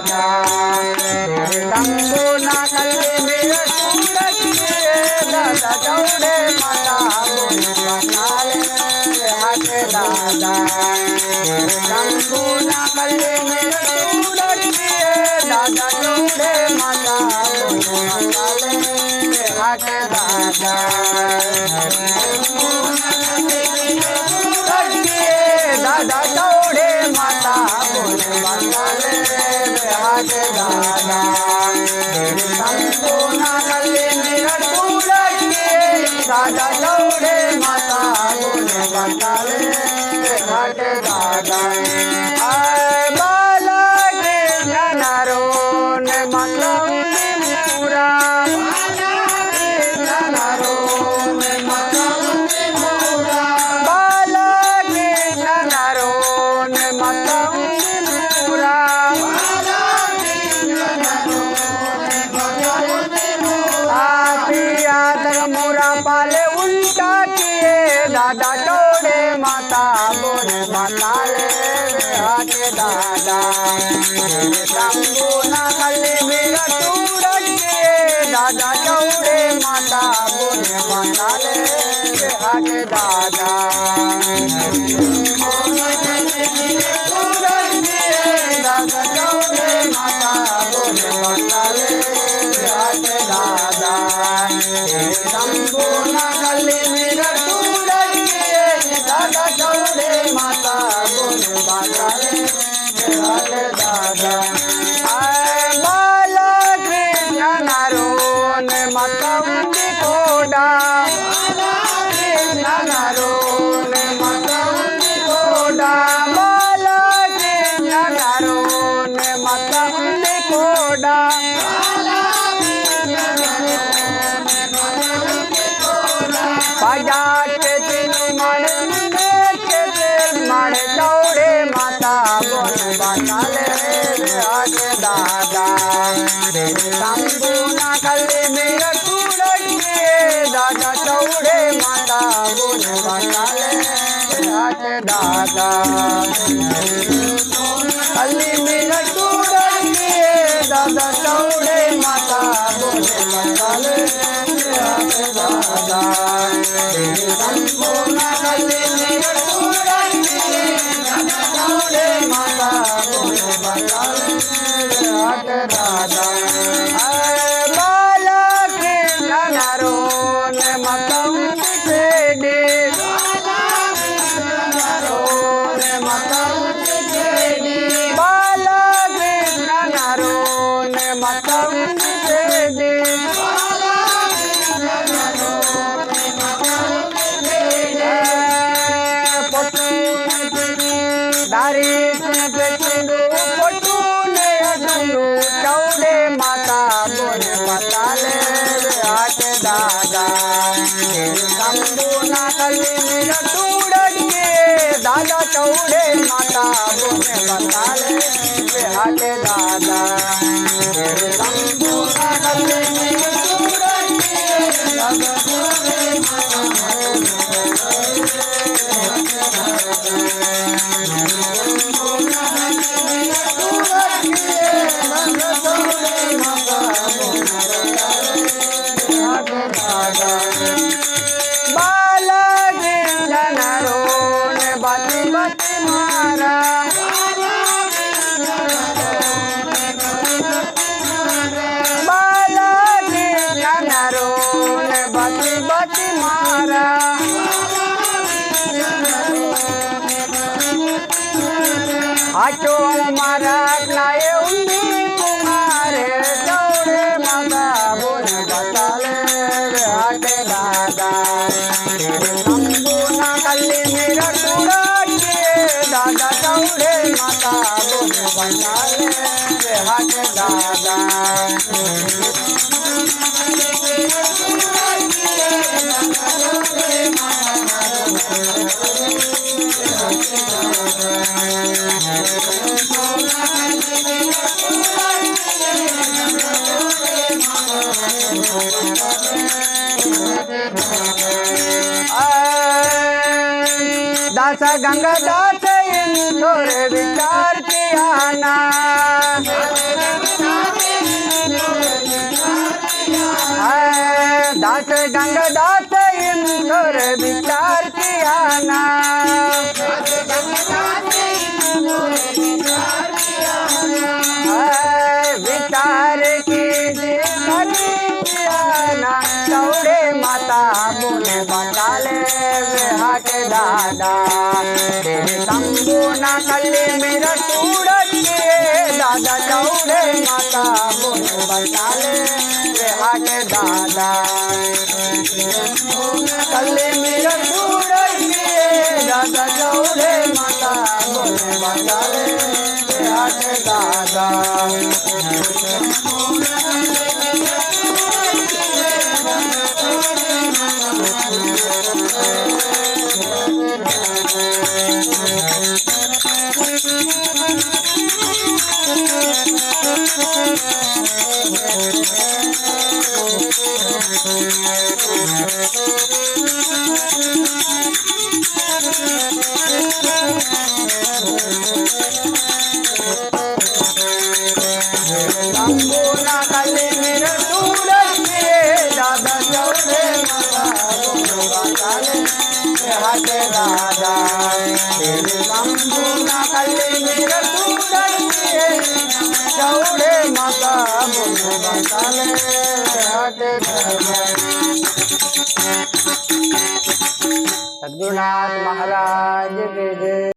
दादा शंभू ना कल्ली मेरा सूरतिए दादा चौड़े माता बताले हाथे दादा शंभू ना कल्ली मेरा सूरतिए दादा चौड़े माता बताले हाथे दादा दादा चौड़े माता बताले हाथे दादा शंभू ना कल्ली मेरा सूरतिए दादा चौड़े माता बताले हाथे दादा बाला के नरो ने मतलब पूरा नरो ने मतलब बाला के नरो ने मतलब पूरा मोरा पाले उल्टा किए दादा चौड़े माता बोले बताले हाथे दादा शंभू ना कल्ली मेरा सूरतिए दादा चौड़े माता बोले बताले हाथे दादा दादा चौड़े माता बोले बताले हाथे दादा शंभू ना कल्ली मेरा सूरतिए दादा चौड़े माता बोले बताले हाथे दादा बाला कृष्ण नरो ने मतलब कोडा कृष्ण नरो ने मतलब कोडा बाला कृष्ण नरो ने मतलब कोडा मारे चौड़े माता बोले बताले हाथे दादा शंभू ना कल्ली मेरा सूरतिए दादा चौड़े माता बोले बताले हाथे दादा कल्ली मेरा सूरतिए दादा चौड़े माता बोले बताले हाथे दादा शंभू ना कल्ली मेरा सूरतिए दादा चौड़े माता बोले बताले हाथे दादा बाला कृष्ण नरो ने मतलब छेड़े बाला कृष्ण नरो ने मतलब छेड़े दारी चौड़े माता बोले बताले हाथे दादा शंभू ना कल्ली मेरा सूरतिए दादा चौड़े माता बोले बताले हाथे दादा शंभू ना कल्ली मेरा सूरतिए दादा चौड़े माता बाला कृष्ण नरो ने बती बती मारा बाला कृष्ण नरो ने बती बती मारा आचो मारा नाये उन्नी कुमारे चौड़े माता बोले बताले हाथे दादा शंभू ना कल्ली मेरा सूरतिए दादा चौड़े माता बोले बताले हाथे दादा दास गंगा दास इंदौर विचार किया ना दास गंग दास इंदुर विचार किया ना विचार कीजिए ना दौड़े माता बोले बचाले हाथ दादा तेरे शंभू ना कले मेरा सूरज किए दादा दौड़े माता बोले बचाले हाथ दादा कले मेरा सूरज किए दादा दौड़े माता बोले बचाले हाथ दादा संपूर्ण कले मेरे सूरज किए दादा दौड़े माता बोले बचाले हाथ दादा तेरे संपूर्ण कले मेरे सूरज किए दौड़े माता बोले बचाले हाथ दादा। सद्गुरुनाथ महाराज की जय।